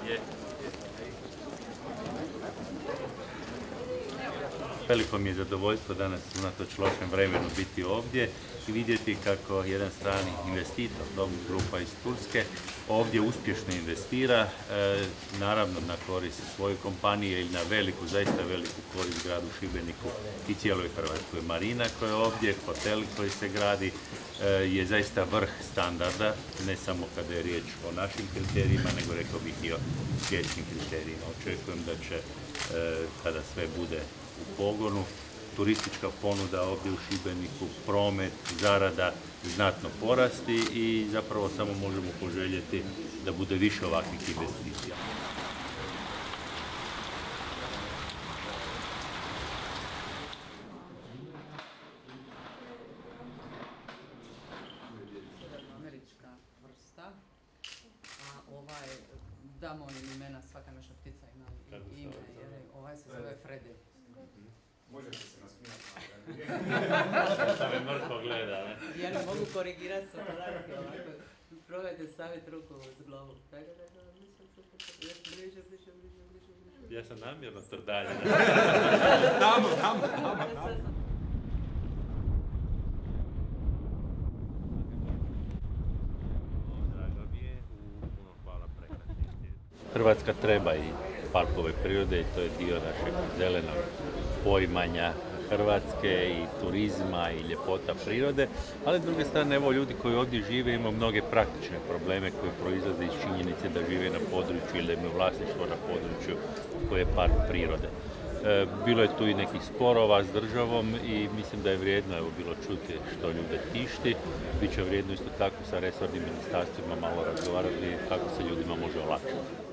Je. Veliko mi je zadovoljstvo danas unatoč lošem vremenu biti ovdje i vidjeti kako jedan strani investitor, Domos Grupa iz Turske, ovdje uspješno investira, naravno na korist svoje kompanije ili na veliku, zaista veliku korist gradu Šibeniku i cijeloj Hrvatskoj. Marina koja je ovdje, hotel koji se gradi je zaista vrh standarda, ne samo kada je riječ o našim kriterijima, nego rekao bih i o svjetskim kriterijima. Očekujem da će, kada sve bude u pogonu, turistička ponuda ovdje u Šibeniku, promet, zarada znatno porasti i zapravo samo možemo poželjeti da bude više ovakvih investicija. Američka vrsta, a ovaj, damo im imena, svaka naša ptica ima ime, ovaj se zove Frede. Možete se nasmijati. To me mrtvo gleda, ne? Ja ne mogu korigirati sa podatke ovako. Probajte staviti ruku uz glavu. Bliže. Ja sam namjerno trdalje. Tamo. Hrvatska treba i parkove prirode i to je dio našeg zelenog poimanja Hrvatske i turizma i ljepota prirode, ali s druge strane, evo, ljudi koji ovdje žive imaju mnoge praktične probleme koji proizlaze iz činjenice da žive na području ili da imaju vlasništvo na području koje je park prirode. Bilo je tu i nekih sporova s državom i mislim da je vrijedno bilo čuti što ljude tišti. Biće vrijedno isto tako sa resornim ministarstvima malo razgovarati kako se ljudima može olakšati.